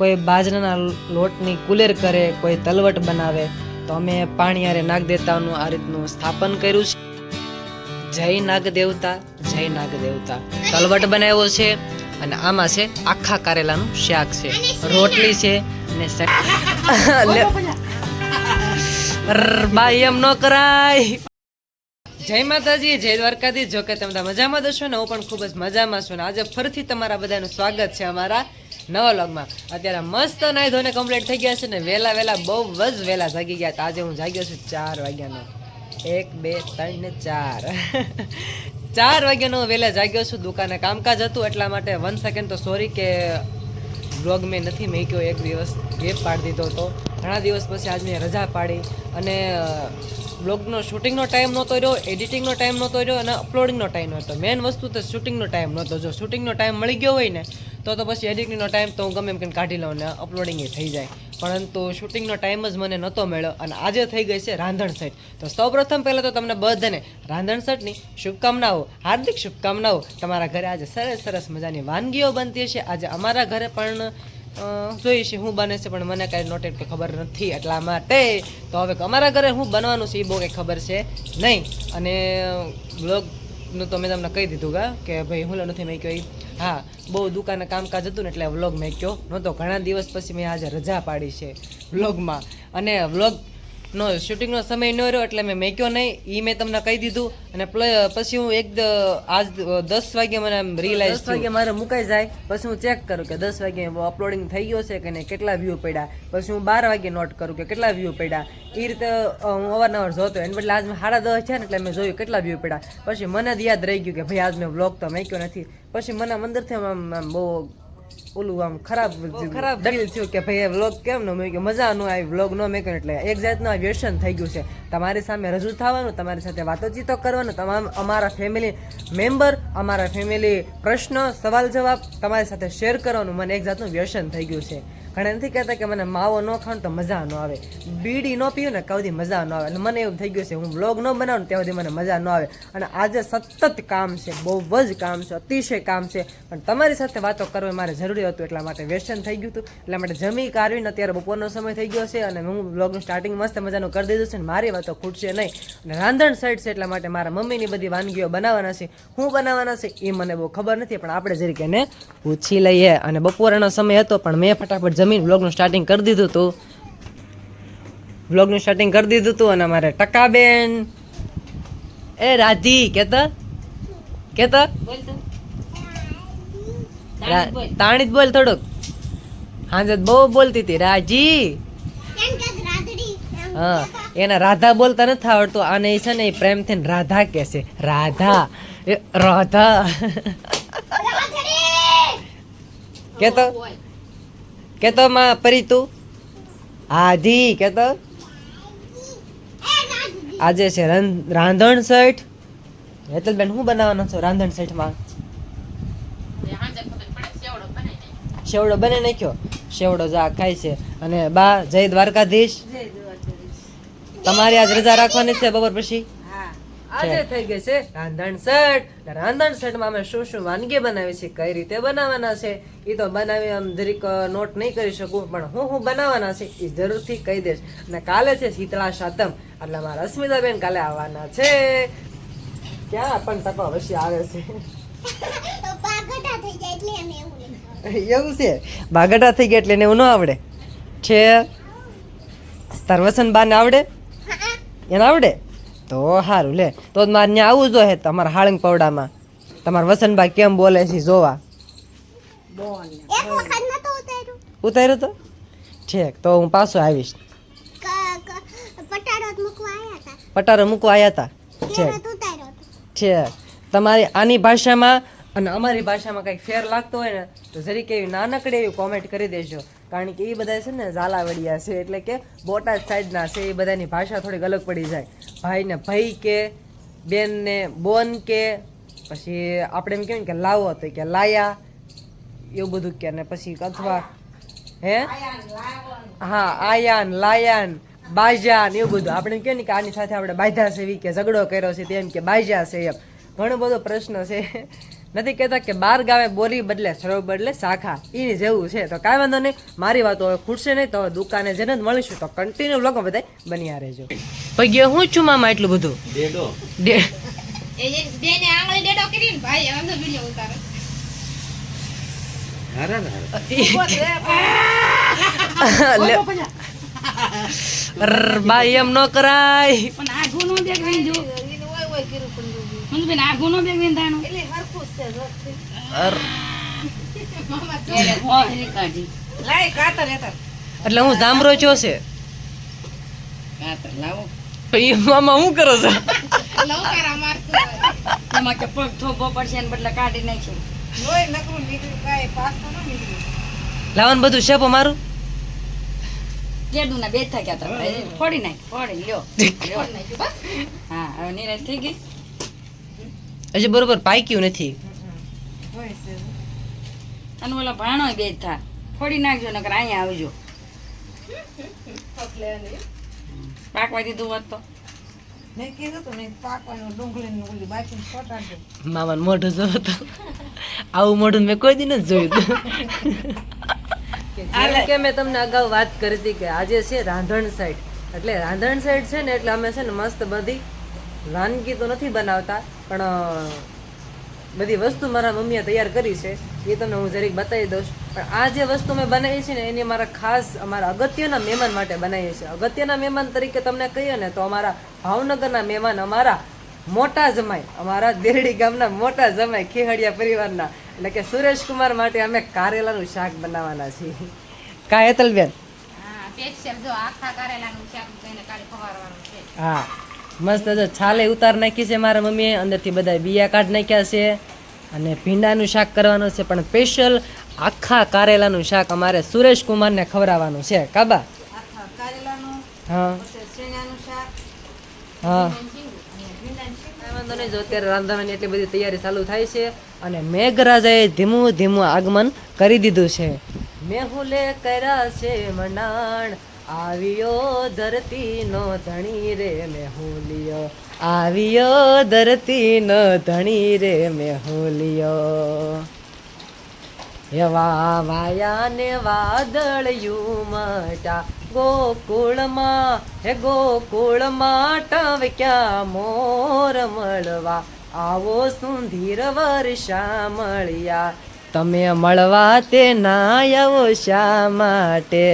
કોઈ બાજરાના લોટની કુલેર કરે, કોઈ તલવટ બનાવે, તો અમે પાણી હારે નાગ દેવતાનું આ રીતનું સ્થાપન કર્યું છે. જય નાગ દેવતા, જય નાગ દેવતા. તલવટ બનાવ્યો છે અને આમાં છે આખા કારેલાનું શાક છે, રોટલી છે અને બાઈ એમ ન કરાય. જય માતાજી, જય દ્વારકાધીશ. જો કે તમે મજામાં દશો ને, હું પણ ખૂબ જ મજામાં છું ને આજે ફરીથી તમારા બધાનું સ્વાગત છે અમારા નવા વ્લોગમાં. અત્યારે મસ્ત નાઈ ધોઈને કમ્પ્લીટ થઈ ગયા છે ને વહેલા બહુ જ વહેલા જાગી ગયા. તો આજે હું જાગ્યો છું 4 વાગ્યાનો. 1 2 3 ને 4 4 વાગ્યાનો વહેલા જાગ્યો છું. દુકાને કામકાજ હતું એટલા માટે 1 સેકન્ડ તો સોરી કે વ્લોગ મેં નથી મેક્યો. એક દિવસ ગેપ પાડી દીધો હતો. ઘણા દિવસ પછી આજ મેં રજા પાડી અને બ્લોગનો શૂટિંગનો ટાઈમ નહોતો રહ્યો, એડિટિંગનો ટાઈમ નહોતો રહ્યો અને અપલોડિંગનો ટાઈમ નહોતો. મેઇન વસ્તુ તો શૂટિંગનો ટાઈમ નહોતો. જો શૂટિંગનો ટાઈમ મળી ગયો હોય ને તો પછી એડિટિંગનો ટાઈમ તો હું ગમે એમ કરીને કાઢી લઉં ને અપલોડિંગ થઈ જાય. પરંતુ શૂટિંગનો ટાઈમ જ મને નહોતો મળ્યો અને આજે થઈ ગઈ છે રાંધણ સેટ. તો સૌપ્રથમ પહેલાં તો તમને બધાને રાંધણ સેટની શુભકામનાઓ, હાર્દિક શુભકામનાઓ. તમારા ઘરે આજે સરસ મજાની વાનગીઓ બનતી હશે. આજે અમારા ઘરે પણ જોઈએ છે શું બને છે, પણ મને કાંઈ નોટેડ કે ખબર નથી. એટલા માટે તો હવે અમારા ઘરે શું બનવાનું છે એ બહુ કંઈ ખબર છે નહીં. અને વ્લોગનું તો મેં તમને કહી દીધું કે ભાઈ હું નથી મેં કહ્યું. હા, બહુ દુકાને કામકાજ હતું ને એટલે વ્લોગ મેં કહ્યો નહોતો. ઘણા દિવસ પછી મેં આજે રજા પાડી છે વ્લોગમાં અને વ્લોગનો શૂટિંગનો સમય ન રહ્યો એટલે મેં મેક્યો નહીં. એ મેં તમને કહી દીધું. અને પછી હું આજ 10 વાગે મને રિયલાઇઝ 10 વાગે મારે મુકાઈ જાય પછી હું ચેક કરું કે 10 વાગે અપલોડિંગ થઈ ગયો છે કે નહીં, કેટલા વ્યૂ પડ્યા. પછી હું 12 વાગે નોટ કરું કે કેટલા વ્યૂ પડ્યા. એ રીતે હું અવારનવાર જોતો. એને બદલે આજ 10:30 છે ને એટલે મેં જોયું કેટલા વ્યૂ પડ્યા. પછી મને જ યાદ રહી ગયું કે ભાઈ આજ મેં વ્લોગ તો મેક્યો નથી. પછી મને અંદરથી આમ બહુ ઓલું આમ ખરાબ ફીલ થયું કે ભાઈ વ્લોગ કેમ ન મેક્યો, મજા ન આવી વ્લોગ ન મેક્યો. એટલે એક જાતનું આ વ્યસન થઈ ગયું છે. તમારી સામે રજૂ થવાનું, તમારી સાથે વાતોચીતો કરવાનું, તમામ અમારા ફેમિલી મેમ્બર, અમારા ફેમિલી પ્રશ્ન સવાલ જવાબ તમારી સાથે શેર કરવાનું મને એક જાતનું વ્યસન થઈ ગયું છે. ઘણા નથી કહેતા કે મને માવો ન ખાવાનું તો મજા ન આવે, બીડી ન પીવું ને ત્યાં સુધી મજા ન આવે. અને મને એવું થઈ ગયું છે હું વ્લોગ ન બનાવું ત્યાં સુધી મને મજા ન આવે. અને આજે સતત કામ છે, બહુ જ કામ છે, અતિશય કામ છે. પણ તમારી સાથે વાતો કરવી મારે જરૂરી હતું એટલા માટે વ્યસન થઈ ગયું હતું. એટલા માટે જમી કાઢવીને અત્યારે બપોરનો સમય થઈ ગયો છે અને હું વ્લોગનું સ્ટાર્ટિંગ મસ્ત મજાનું કરી દીધું છે. અને મારી વાતો ખૂટશે નહીં. અને રાંધણ સાઈડ છે એટલા માટે મારા મમ્મીની બધી વાનગીઓ બનાવવાના છે. શું બનાવવાના છે એ મને બહુ ખબર નથી, પણ આપણે જરીક એને પૂછી લઈએ. અને બપોરનો સમય હતો પણ મેં ફટાફટ જમીન વ્લોગનું સ્ટાર્ટિંગ કરી દીધું હતું. અને અમારે ટકાબેન એ રાધી કેતા તાણી જ બોલ થોડુંક. હાજે બહુ બોલતી હતી રાજી. હા, એના રાધા બોલતા નથી આવડતું. આને છે ને એ પ્રેમથી રાધા કે છે. રાધા કેતો માં પરી તું આધી કેતો. આજે છે રાંધણ સેટ. હેતલબેન શું બનાવવાનો છો રાંધણ સેટમાં? શેવડો બને નાખ્યો. શેવડો જા ખાય છે. અને બા જય દ્વારકાધીશ. તમારી આજ રજા રાખવાની છે બપોર પછી? આજે થઈ ગઈ છે રાંધણ સેટ. રાંધણ સેટમાં અમે શું વાનગી બનાવી છે, કઈ રીતે બનાવવાના છે એ તો બનાવી આમ જરીક નોટ નહીં કરી શકું, પણ હું બનાવવાના છે એ જરૂરથી કહી દઈશ. અને કાલે છે શીતળા સાતમ એટલે મારા અસ્મિતાબેન કાલે આવવાના છે. ક્યાં પણ તકો વચ્ચે આવે છે એવું છે. બાગડા થઈ ગયા એટલે એને એવું ન આવડે છે. તાર વસન બાને આવડે? એને આવડે તો સારું લે. તો મારે ત્યાં આવવું જોઈએ તમારા હાળંગ પવડામાં. તમારા વસનબા કેમ બોલે છે જોવા. ઉતાર્યો તો ઠીક, તો હું પાછો આવીશ. પટારો મૂકવા આવ્યા હતા ઠીક. તમારી આની ભાષામાં અને અમારી ભાષામાં કંઈક ફેર લાગતો હોય ને તો જરીક એવી નાનકડી એવી કોમેન્ટ કરી દેજો. કારણ કે એ બધા છે ને ઝાલાવાડિયા છે, એટલે કે બોટાદ સાઈડના છે. એ બધાની ભાષા થોડીક અલગ પડી જાય. ભાઈને ભાઈ કે, બેનને બોન કે, પછી આપણે એમ કહેવાય કે લાવો તો કે લાયા, એવું બધું કે. ને પછી અથવા હે હા આયાન લાયાન બાજાન એવું બધું આપણે એમ કહે ને કે આની સાથે આપણે બાંધ્યા છે એવી કે ઝઘડો કર્યો છે તેમ કે બાજા છે એમ ઘણો બધો પ્રશ્ન છે. નથી કહેતા કે 12 ગાવે બોરી બદલે સરોવર બદલે શાખા, એની જેવું છે. તો કાંઈ વાંધો નહીં, મારી વાતો હવે ખૂટશે નહીં. તો હવે દુકાને જઈને જ મળીશું. તો કન્ટિન્યુ લોકો બધા બન્યા રહેજો. પછી હું છું મામા એટલું બધું ભાઈ એમ નો કરાય. એટલે હું જામરો છો છે મામા શું કરો છો? લાવવાનું બધું શેપો મારું ફોડી નાખ ફોડી લ્યો હા હવે નિરાશ થઈ ગઈ. હજી બરોબર પાક્યું નથી. અને ઓલો ભાણો બે થા ફોડી નાખજો નકર અહીંયા આવજો. પાકવા દીધું હોત તો મામાનું મોઢું જોયું તો આવું મોઢું મેં કોઈ દી નથી જોયું. કે મેં તમને અગાઉ વાત કરી હતી કે આજે છે રાંધણ સાઈડ. એટલે રાંધણ સાઈડ છે ને એટલે અમે છે ને મસ્ત બધી વાનગી તો નથી બનાવતા, પણ બધી વસ્તુ મારા મમ્મીએ તૈયાર કરી છે, એ તમને હું જરીક બતાવી દઉં. પણ આ જે વસ્તુ મેં બનાવી છે ને એની અમારા ખાસ અમારા અગત્યના મહેમાન માટે બનાવીએ છીએ. અગત્યના મહેમાન તરીકે તમને કહીએ ને તો અમારા ભાવનગરના મહેમાન, અમારા મોટા જમાઈ, અમારા દેરડી ગામના મોટા જમાઈ, ખેહડિયા પરિવારના, એટલે કે સુરેશકુમાર માટે અમે કારેલાનું શાક બનાવવાના છીએ. કા હેતલબેન? હા, મસ્ત જો છાલે ઉતાર નાખી છે મારા મમ્મીએ, અંદરથી બધા બિયા કાઢ નાખ્યા છે, અને ભીંડાનું શાક કરવાનું છે. પણ સ્પેશિયલ આખા કારેલાનું શાક અમારે સુરેશકુમારને ખવડાવવાનું છે. કાબા? હા હા, વાંધો નહીં. જો અત્યારે રાંધવાની એટલી બધી તૈયારી ચાલુ થાય છે, અને મેઘરાજાએ ધીમું ધીમું આગમન કરી દીધું છે. મેહુલે કર્યા છે મંડાણ, આવ્યો ધરતી નો ધણી રે મેહુલિયો, આવ્યો ધરતી નો ધણી રે મેહુલિયો. એવા વાયા ને વાદળયું મટા ગોકુળમાં, હે ગોકુળમાં ટવક્યા મોર મળવા, આવો સુંધીર વર્ષા મળ્યા. તમે મળવા તે ના આવો શા માટે,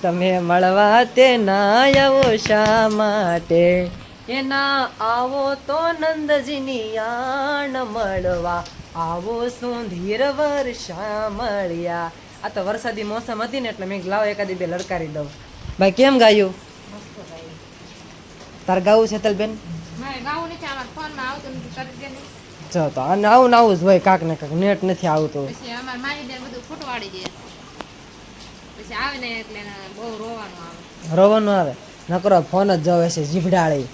તમે મળવા તે ના આવો શા માટે, એના આવો તો નંદજીની આણ મળવા, આવો સુંધીર વર્ષા મળ્યા. આ તો વરસાદી મોસમ હતી ને એટલે મેં લાવો એકાદી બે લડકારી દઉં. ભાઈ કેમ ગાયું? તાર ગાવું છે તલબેન? જો તો આને આવું ને આવું જ હોય, કાક ને કાક નેટ નથી આવતું. રોવાનું આવે નકરો ફોન જ જોવે છે, જીભડાળી,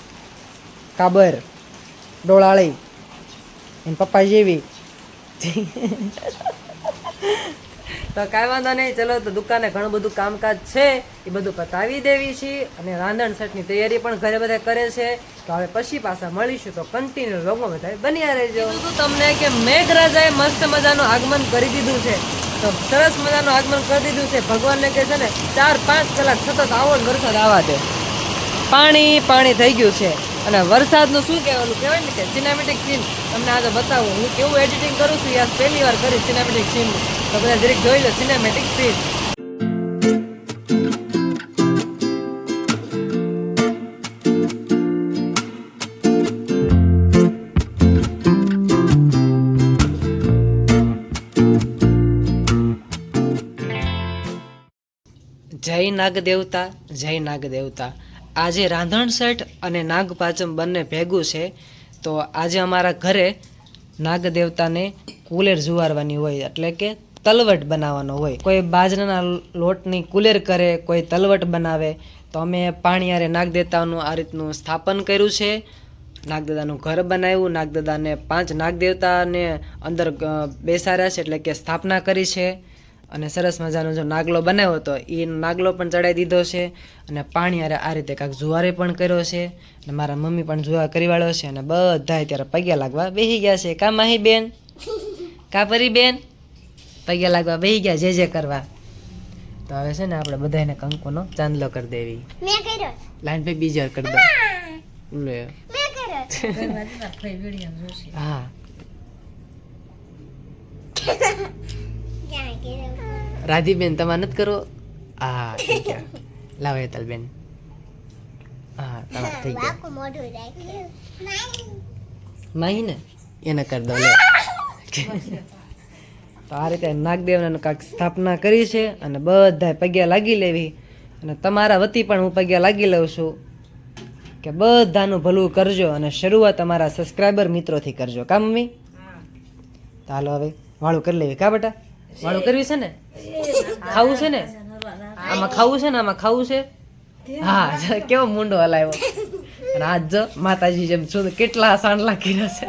કાબર, ડોળાળી, એમ પપ્પા જેવી. તો કાંઈ વાંધો નહીં, ચલો તો દુકાને ઘણું બધું કામકાજ છે એ બધું પતાવી દેવી છે, અને રાંધણ સેટની તૈયારી પણ ઘરે બધા કરે છે. તો હવે પછી પાછા મળીશું, તો કન્ટિન્યુ લોગમાં બધા બન્યા રહેજો. તમને કે મેઘરાજાએ મસ્ત મજાનું આગમન કરી દીધું છે, તો સરસ મજાનું આગમન કરી દીધું છે. ભગવાનને કે છે ને 4-5 કલાક સતત આવો ને વરસાદ આવવા દે. પાણી પાણી થઈ ગયું છે, અને વરસાદનું શું કહેવાનું કહેવાય ને કે સિનેમેટિક સીન તમને આજે બતાવું. હું કેવું એડિટિંગ કરું છું યાર, પહેલી વાર કરી સિનેમેટિક સીન. તો બધા જરીક જોઈ લો સિનેમેટિક સીન. જય નાગ દેવતા, જય નાગ દેવતા. આજે રાંધણ સેટ અને નાગપાચમ બંને ભેગું છે. તો આજે અમારા ઘરે નાગ દેવતાને કુલેર જુવારવાની હોય, એટલે કે તલવટ બનાવવાનો હોય. કોઈ બાજરાના લોટની કુલેર કરે, કોઈ તલવટ બનાવે. તો અમે પાણીયારે નાગદેવતાનું આ રીતનું સ્થાપન કર્યું છે. નાગદાદાનું ઘર બનાવ્યું, નાગદાદાને 5 નાગદેવતાને અંદર બેસાડ્યા છે, એટલે કે સ્થાપના કરી છે. અને સરસ મજાનો જો નાગલો બનાવ્યો હતો એ નાગલો પણ ચડાવી દીધો છે, અને પાણીયારે આ રીતે કાંઈક જુવારે પણ કર્યો છે, અને મારા મમ્મી પણ જુવાર કરી વાળ્યો છે, અને બધા અત્યારે પગ્યા લાગવા બેસી ગયા છે. કા માહી બેન? કાપરી બેન પગે લાગવા બેહી ગયા જે કરવા. તો હવે છે ને આપણે બધાને કંકુનો ચાંદલો કરી દેવી. લાઈન પે બીજી વાર કરી દો. લે હા રાધીબેન તમારે નથી કરો. હા થઈ ગયા. લાવો હેતલબેન. હા તમારે થઈ ગયા. માહી ને એને કરી દો લે. તો આ રીતે નાગદેવને કાંઈક સ્થાપના કરી છે અને બધા પગ્યા લાગી લેવી. અને તમારા વતી પણ હું પગ્યા લાગી લઉં છું કે બધાનું ભલું કરજો અને શરૂઆત અમારા સબસ્ક્રાઈબર મિત્રોથી કરજો. કા મમ્મી? તો હાલો હવે વાળું કરી લેવી. કા બેટા વાળું કરવી છે ને? ખાવું છે ને? આમાં ખાવું છે ને? આમાં ખાવું છે? હા કેવો મુંડો હલાવ્યો. અને આજ જો માતાજી જેમ શું કેટલા સાંડલા કર્યા છે.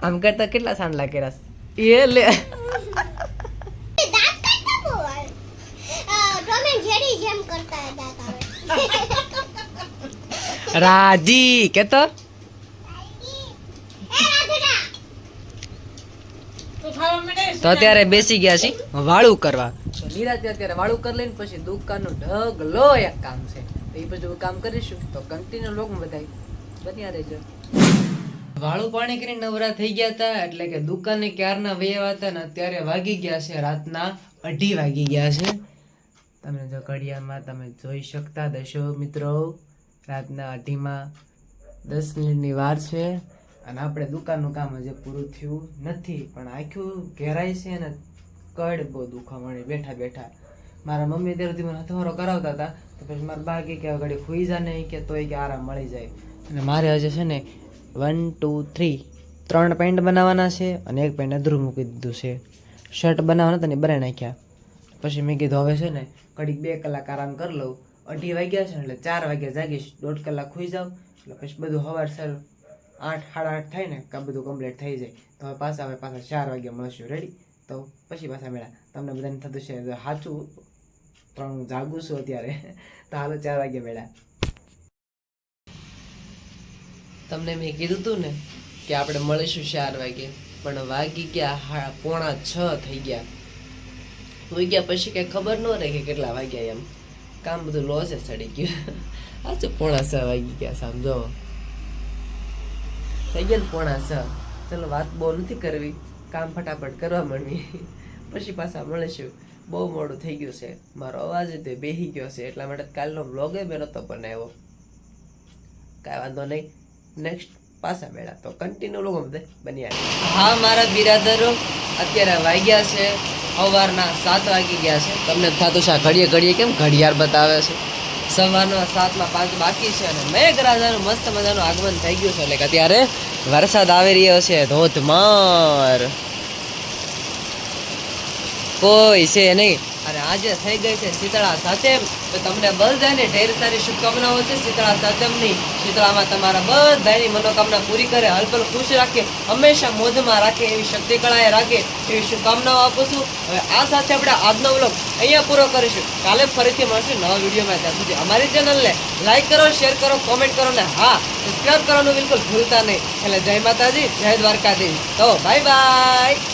આમ કરતા કેટલા સાંડલા કર્યા છે એ લે. રાજી કેતો તો અત્યારે બેસી ગયા છે વાળું કરવા. તો નિરાતે અત્યારે વાળું કરી લઈને પછી દુકાનનું ઢગલો એક કામ છે તો એ બધું કામ કરીશું. તો કન્ટિન્યુ લોક બધાય બન્યા રહેજો. વાળું પાણી કરીને નવરા થઈ ગયા હતા એટલે કે દુકાને ક્યારના વયા હતા ને અત્યારે વાગી ગયા છે રાતના 2:30 વાગી ગયા છે. તમે જો ઘડિયાળમાં તમે જોઈ શકતા દશો મિત્રો, રાતના 2:30 10 મિનિટની વાર છે અને આપણે દુકાનનું કામ હજી પૂરું થયું નથી. પણ આખું ઘેરાય છે ને કડ બહુ દુખવા મળી બેઠા બેઠા. મારા મમ્મી ત્યારથી મને હથવારો કરાવતા હતા તો પછી મારા બા કે ઘડી ખુઈ જા નહીં કે તોય કે આરામ મળી જાય. અને મારે હજી છે ને 1 2 3 પેન્ટ બનાવવાના છે અને એક પેન્ટ અધૂરું મૂકી દીધું છે. શર્ટ બનાવવાના હતા ને બનાવી નાખ્યા. પછી મેં કીધું હવે છે ને ઘડીક 2 કલાક આરામ કરી લઉં. 2:30 વાગ્યા છે ને એટલે 4 વાગ્યા જાગીશ, 1.5 કલાક ખુઈ જાઉં એટલે પછી બધું સવાર 8 સાડા 8 થાય ને કાં બધું કમ્પ્લીટ થઈ જાય. તો હવે પાછા 4 વાગ્યા મળશું. રેડી? તો પછી પાછા મેળા. તમને બધાને થતું છે સાચું 3 જાગું છું અત્યારે. તો હાલો 4 વાગ્યા મેળા. તમને મેં કીધું હતું ને કે આપણે મળીશું 4 વાગે, પણ વાગી ગયા 5:45 થઈ ગયા. હોઈ ગયા પછી કઈ ખબર ન રહે કે કેટલા વાગ્યા એમ. કામ બધું લોસે ચડી ગયું. આ તો 5:45 વાગી ગયા સમજો. થઈ ગયા ને 5:45. ચલો વાત બહુ નથી કરવી, કામ ફટાફટ કરવા માંડવી. પછી પાછા મળીશું. બહુ મોડું થઈ ગયું છે, મારો અવાજ તે બેહી ગયો છે એટલા માટે કાલનો વ્લોગ મેં નહોતો બનાવ્યો. કાંઈ વાંધો નહીં, નેક્સ્ટ પાછા મેળા. તો કન્ટિન્યુ લોકો બન્યા. હા મારા બિરાદરો, અત્યારે વાગ્યા છે સવારના 7 વાગી ગયા છે. તમને થતું છે ઘડીએ ઘડીએ કેમ ઘડિયાળ બતાવે છે. સવારના 7:05 બાકી છે અને મેઘરાજાનું મસ્ત મજાનું આગમન થઈ ગયું છે એટલે કે અત્યારે વરસાદ આવી રહ્યો છે ધોધમાર. કોઈ છે નહીં. અને આજે થઈ ગઈ છે શીતળા સાતમ. તો તમને બધાને ઢેર સારી શુભકામનાઓ છે શીતળા સાતમની. શીતળામાં તમારા બધાની મનોકામના પૂરી કરે, હલપલ ખુશ રાખે, હંમેશા મોજમાં રાખે, એવી શક્તિ કળાએ રાખે એવી શુભકામનાઓ આપું છું. હવે આ સાથે આપણે આજનો વ્લોગ અહીંયા પૂરો કરીશું. કાલે ફરીથી મળશું નવા વિડીયોમાં. ત્યાં સુધી અમારી ચેનલને લાઈક કરો, શેર કરો, કોમેન્ટ કરો ને હા સબસ્ક્રાઈબ કરવાનું બિલકુલ ભૂલતા નહીં. એટલે જય માતાજી, જય દ્વારકાધીશ. તો બાય બાય.